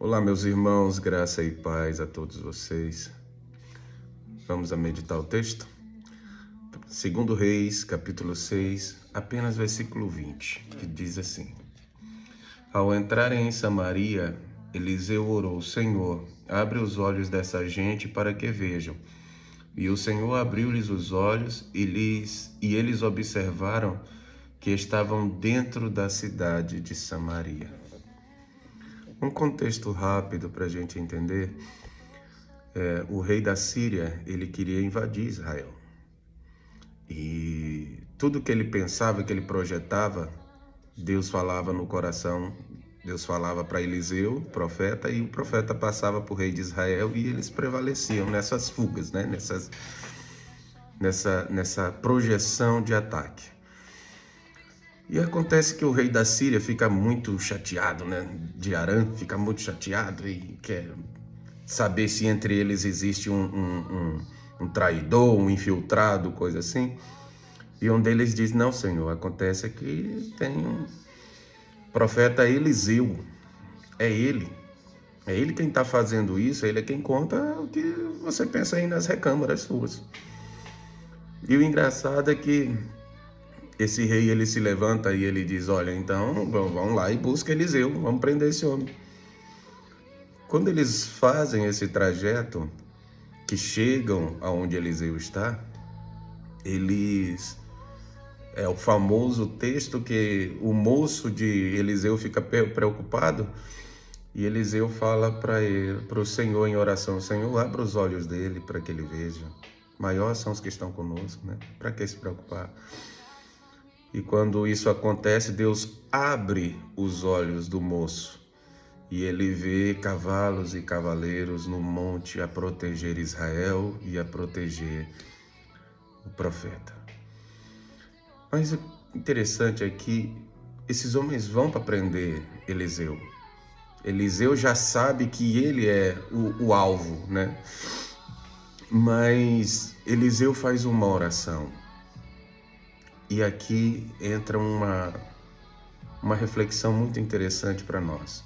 Olá, meus irmãos, graça e paz a todos vocês. Vamos a meditar o texto? 2 Reis, capítulo 6, apenas versículo 20, que diz assim: Ao entrarem em Samaria, Eliseu orou: Senhor, abre os olhos dessa gente para que vejam. E o Senhor abriu-lhes os olhos e eles observaram que estavam dentro da cidade de Samaria. Um contexto rápido para a gente entender. O rei da Síria, ele queria invadir Israel. E tudo que ele pensava, que ele projetava, Deus falava no coração, Deus falava para Eliseu, profeta, e o profeta passava para o rei de Israel e eles prevaleciam nessas fugas, né? Nessa projeção de ataque. E acontece que o rei da Síria fica muito chateado, né? De Arã, fica muito chateado e quer saber se entre eles existe um traidor, um infiltrado, coisa assim. E um deles diz: não, Senhor, acontece que tem um profeta Eliseu. É ele quem está fazendo isso, ele é quem conta o que você pensa aí nas recâmaras suas. E o engraçado é que esse rei, ele se levanta e ele diz: olha, então vamos lá e busca Eliseu, vamos prender esse homem. Quando eles fazem esse trajeto, que chegam aonde Eliseu está, é o famoso texto que o moço de Eliseu fica preocupado e Eliseu fala para o Senhor em oração: Senhor, abra os olhos dele para que ele veja. Maiores são os que estão conosco, né? Para que se preocupar? E quando isso acontece, Deus abre os olhos do moço e ele vê cavalos e cavaleiros no monte a proteger Israel e a proteger o profeta. Mas o interessante é que esses homens vão para prender Eliseu. Eliseu já sabe que ele é o alvo, né? Mas Eliseu faz uma oração. E aqui entra uma reflexão muito interessante para nós.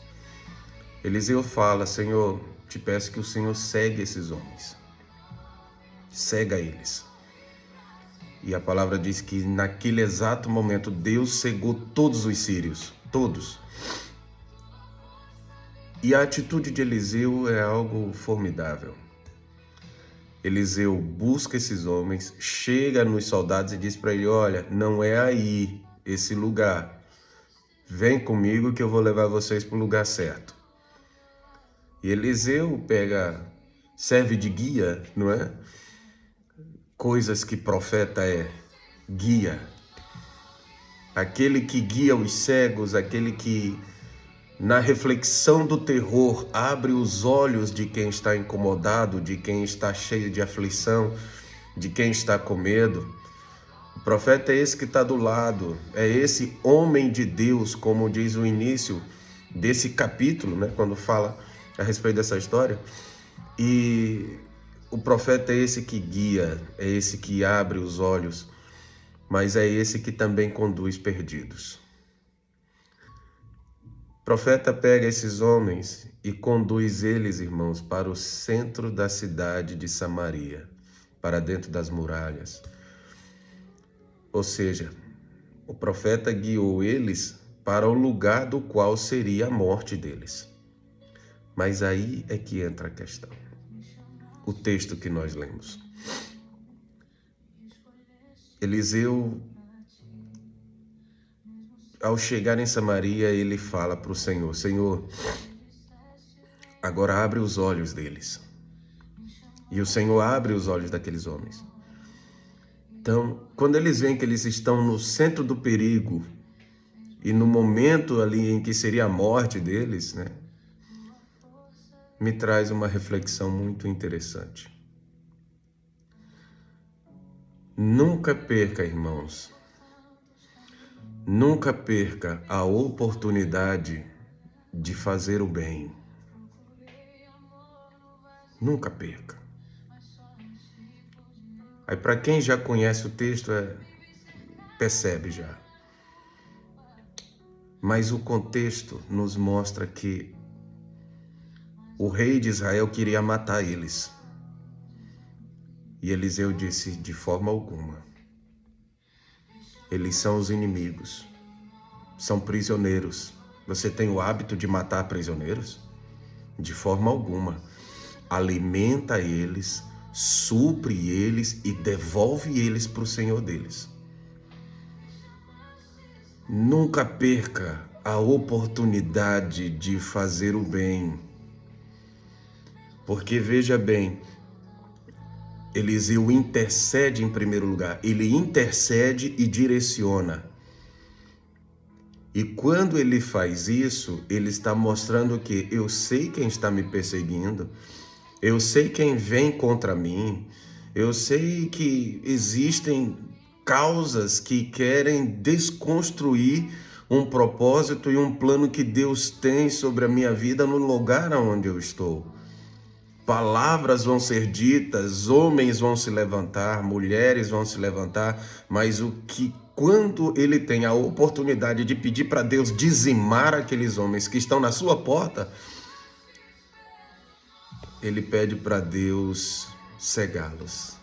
Eliseu fala: Senhor, te peço que o Senhor cegue esses homens. Cega eles. E a palavra diz que naquele exato momento Deus cegou todos os sírios, todos. E a atitude de Eliseu é algo formidável. Eliseu busca esses homens, chega nos soldados e diz para ele: olha, não é aí esse lugar. Vem comigo que eu vou levar vocês para o lugar certo. E Eliseu serve de guia, não é? Coisas que profeta é: guia. Aquele que guia os cegos, aquele que, na reflexão do terror, abre os olhos de quem está incomodado, de quem está cheio de aflição, de quem está com medo. O profeta é esse que está do lado, é esse homem de Deus, como diz o início desse capítulo, né, quando fala a respeito dessa história. E o profeta é esse que guia, é esse que abre os olhos, mas é esse que também conduz perdidos. O profeta pega esses homens e conduz eles, irmãos, para o centro da cidade de Samaria, para dentro das muralhas. Ou seja, o profeta guiou eles para o lugar do qual seria a morte deles. Mas aí é que entra a questão. O texto que nós lemos. Eliseu, ao chegar em Samaria, ele fala para o Senhor: Senhor, agora abre os olhos deles. E o Senhor abre os olhos daqueles homens. Então, quando eles veem que eles estão no centro do perigo e no momento ali em que seria a morte deles, né, me traz uma reflexão muito interessante. Nunca perca, irmãos, nunca perca a oportunidade de fazer o bem. Nunca perca. Aí, para quem já conhece o texto, percebe já. Mas o contexto nos mostra que O rei de Israel queria matar eles. E Eliseu disse, de forma alguma. Eles são os inimigos. São prisioneiros. Você tem o hábito de matar prisioneiros? De forma alguma. Alimenta eles, supre eles e devolve eles para o Senhor deles. Nunca perca a oportunidade de fazer o bem. Porque veja bem, Eliseu intercede em primeiro lugar. Ele intercede e direciona. E quando ele faz isso, ele está mostrando que eu sei quem está me perseguindo, eu sei quem vem contra mim, eu sei que existem causas que querem desconstruir um propósito e um plano que Deus tem sobre a minha vida no lugar onde eu estou. Palavras vão ser ditas, homens vão se levantar, mulheres vão se levantar, mas quando ele tem a oportunidade de pedir para Deus dizimar aqueles homens que estão na sua porta, ele pede para Deus cegá-los,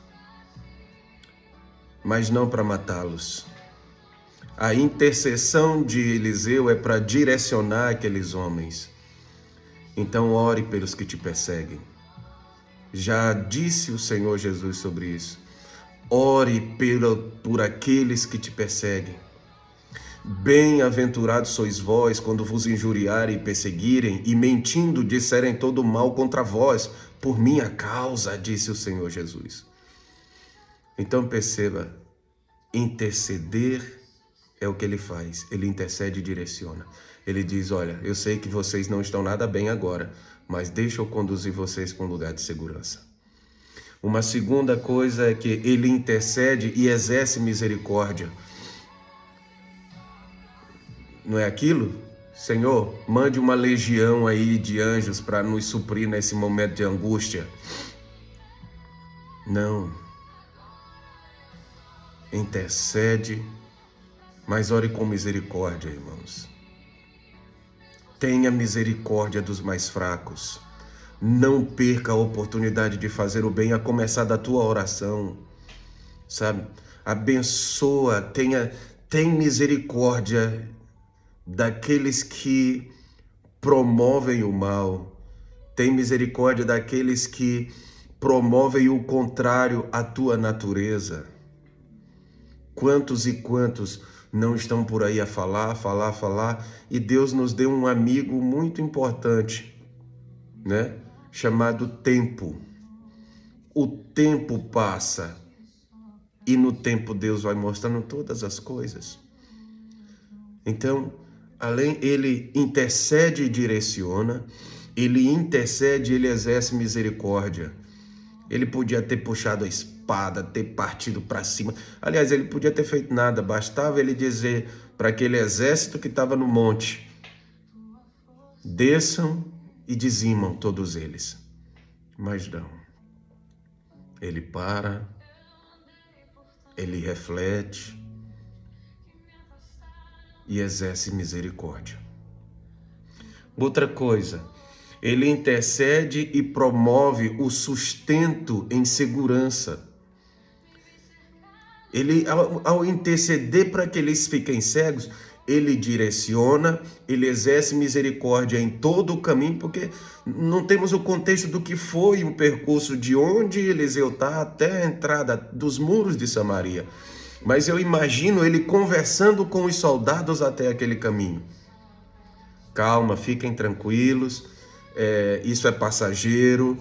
mas não para matá-los. A intercessão de Eliseu é para direcionar aqueles homens. Então ore pelos que te perseguem. Já disse o Senhor Jesus sobre isso. Ore por aqueles que te perseguem. Bem-aventurados sois vós quando vos injuriarem e perseguirem e mentindo disserem todo mal contra vós, por minha causa, disse o Senhor Jesus. Então perceba, interceder é o que ele faz. Ele intercede e direciona. Ele diz, olha, eu sei que vocês não estão nada bem agora, mas deixa eu conduzir vocês para um lugar de segurança. Uma segunda coisa é que ele intercede e exerce misericórdia. Não é aquilo? Senhor, mande uma legião aí de anjos para nos suprir nesse momento de angústia. Não. Intercede, mas ore com misericórdia, irmãos. Tenha misericórdia dos mais fracos. Não perca a oportunidade de fazer o bem, a começar da tua oração. Sabe? Abençoa, tem misericórdia daqueles que promovem o mal. Tem misericórdia daqueles que promovem o contrário à tua natureza. Quantos e quantos não estão por aí a falar, e Deus nos deu um amigo muito importante, né? Chamado tempo. O tempo passa e no tempo Deus vai mostrando todas as coisas. Então, ele intercede e direciona, ele intercede, ele exerce misericórdia. Ele podia ter puxado a espada, ter partido para cima. Aliás, ele podia ter feito nada, bastava ele dizer para aquele exército que estava no monte: desçam e dizimam todos eles. Mas não. Ele para, ele reflete e exerce misericórdia. Outra coisa, ele intercede e promove o sustento em segurança. Ele, ao interceder para que eles fiquem cegos, ele direciona, ele exerce misericórdia em todo o caminho, porque não temos o contexto do que foi o percurso de onde Eliseu está até a entrada dos muros de Samaria. Mas eu imagino ele conversando com os soldados até aquele caminho. Calma, fiquem tranquilos, isso é passageiro,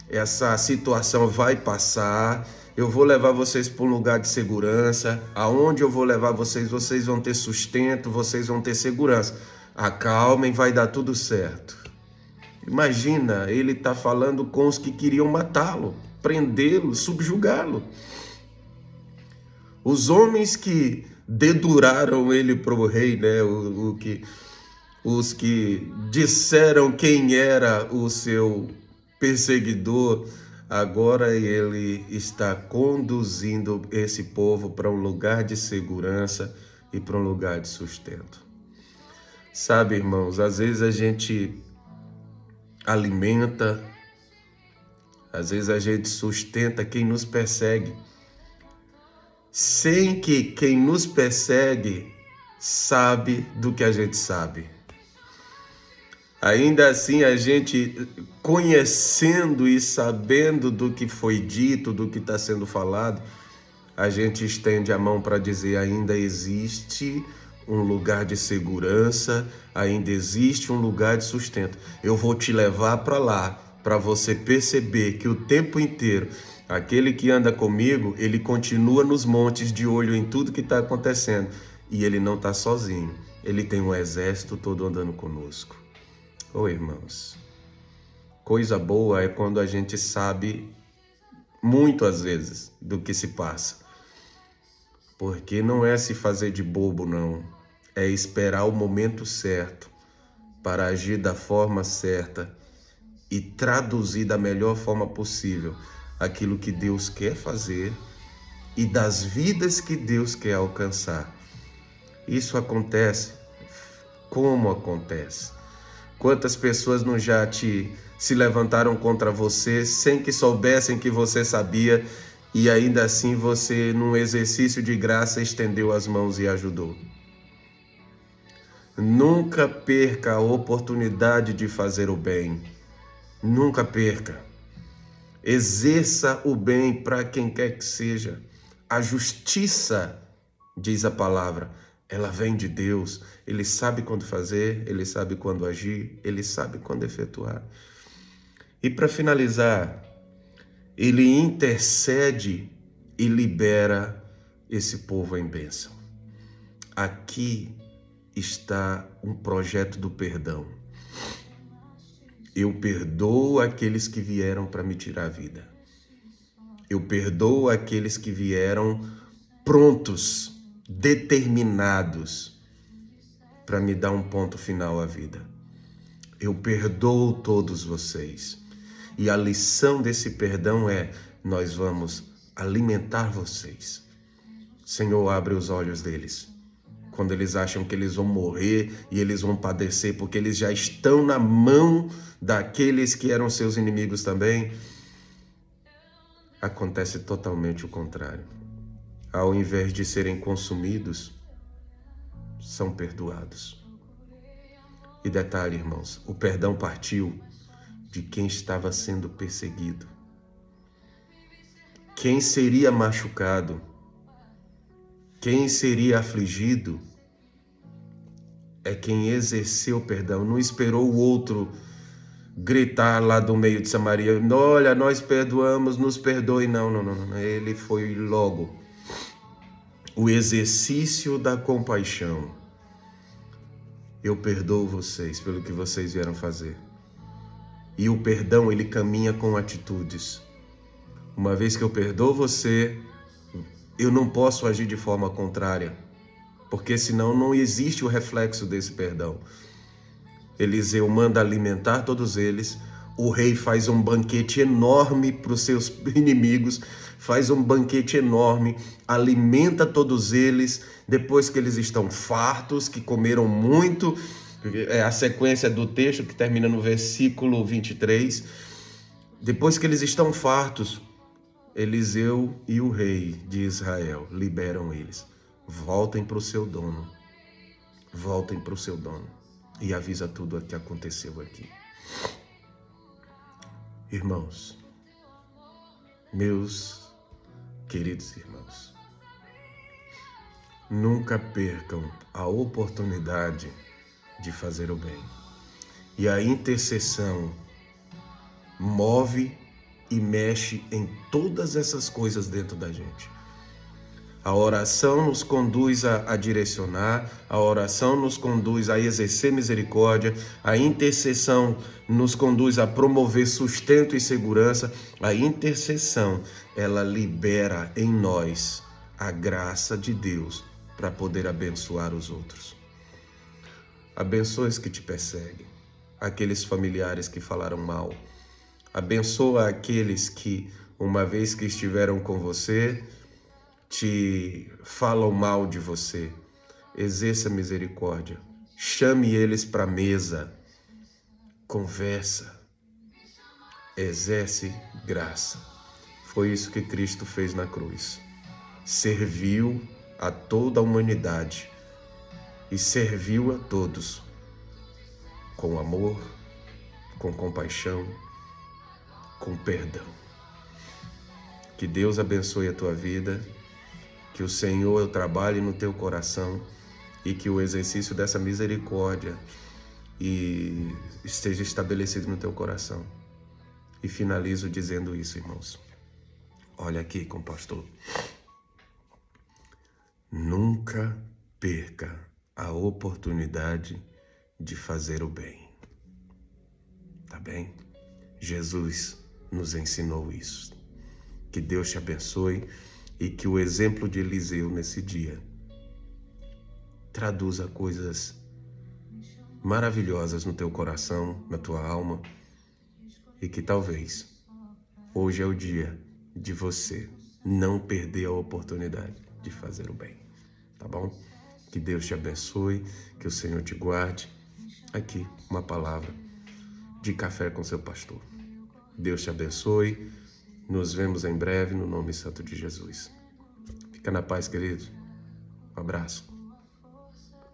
essa situação vai passar. Eu vou levar vocês para um lugar de segurança. Aonde eu vou levar vocês, vocês vão ter sustento, vocês vão ter segurança. Acalmem, vai dar tudo certo. Imagina, ele está falando com os que queriam matá-lo, prendê-lo, subjugá-lo. Os homens que deduraram ele para o rei, né? Os que disseram quem era o seu perseguidor, agora ele está conduzindo esse povo para um lugar de segurança e para um lugar de sustento. Sabe, irmãos, às vezes a gente alimenta. Às vezes a gente sustenta quem nos persegue, sem que quem nos persegue sabe do que a gente sabe. Ainda assim, a gente, conhecendo e sabendo do que foi dito, do que está sendo falado, a gente estende a mão para dizer: ainda existe um lugar de segurança, ainda existe um lugar de sustento. Eu vou te levar para lá, para você perceber que o tempo inteiro, aquele que anda comigo, ele continua nos montes de olho em tudo que está acontecendo. E ele não está sozinho, ele tem um exército todo andando conosco. Ô irmãos, coisa boa é quando a gente sabe muito às vezes do que se passa. Porque não é se fazer de bobo, não. É esperar o momento certo para agir da forma certa e traduzir da melhor forma possível aquilo que Deus quer fazer e das vidas que Deus quer alcançar. Isso acontece como acontece. Quantas pessoas não já se levantaram contra você sem que soubessem que você sabia, e ainda assim você, num exercício de graça, estendeu as mãos e ajudou. Nunca perca a oportunidade de fazer o bem. Nunca perca. Exerça o bem para quem quer que seja. A justiça, diz a palavra, ela vem de Deus. Ele sabe quando fazer, ele sabe quando agir, ele sabe quando efetuar. E para finalizar, ele intercede e libera esse povo em bênção. Aqui está um projeto do perdão. Eu perdoo aqueles que vieram para me tirar a vida. Eu perdoo aqueles que vieram prontos, determinados para me dar um ponto final à vida. Eu perdoo todos vocês. E a lição desse perdão é: nós vamos alimentar vocês. Senhor, abre os olhos deles. Quando eles acham que eles vão morrer e eles vão padecer, porque eles já estão na mão daqueles que eram seus inimigos também, acontece totalmente o contrário. Ao invés de serem consumidos, são perdoados. E detalhe, irmãos, o perdão partiu de quem estava sendo perseguido. Quem seria machucado, quem seria afligido, é quem exerceu o perdão. Não esperou o outro gritar lá do meio de Samaria: olha, nós perdoamos, nos perdoe. Não. Ele foi logo. O exercício da compaixão. Eu perdoo vocês pelo que vocês vieram fazer. E o perdão, ele caminha com atitudes. Uma vez que eu perdoo você, eu não posso agir de forma contrária, porque senão não existe o reflexo desse perdão. Eliseu manda alimentar todos eles. O rei faz um banquete enorme para os seus inimigos, faz um banquete enorme, alimenta todos eles, depois que eles estão fartos, que comeram muito. É a sequência do texto que termina no versículo 23. Depois que eles estão fartos, Eliseu e o rei de Israel liberam eles. Voltem para o seu dono. Voltem para o seu dono. E avisa tudo o que aconteceu aqui. Irmãos, meus queridos irmãos, nunca percam a oportunidade de fazer o bem. E a intercessão move e mexe em todas essas coisas dentro da gente. A oração nos conduz a direcionar, a oração nos conduz a exercer misericórdia, a intercessão nos conduz a promover sustento e segurança. A intercessão, ela libera em nós a graça de Deus para poder abençoar os outros. Abençoa os que te perseguem, aqueles familiares que falaram mal. Abençoa aqueles que, uma vez que estiveram com você, te falam mal de você. Exerça misericórdia. Chame eles para a mesa. Conversa. exerce graça. Foi isso que Cristo fez na cruz. Serviu a toda a humanidade e serviu a todos com amor, com compaixão, com perdão. Que Deus abençoe a tua vida, que o Senhor trabalhe no teu coração e que o exercício dessa misericórdia esteja estabelecido no teu coração. E finalizo dizendo isso, irmãos. Olha aqui com o pastor. Nunca perca a oportunidade de fazer o bem. Tá bem? Jesus nos ensinou isso. Que Deus te abençoe e que o exemplo de Eliseu nesse dia traduza coisas maravilhosas no teu coração, na tua alma, e que talvez hoje é o dia de você não perder a oportunidade de fazer o bem, tá bom? Que Deus te abençoe, que o Senhor te guarde. Aqui, uma palavra de café com seu pastor. Deus te abençoe. Nos vemos em breve no nome santo de Jesus. Fica na paz, querido. Um abraço.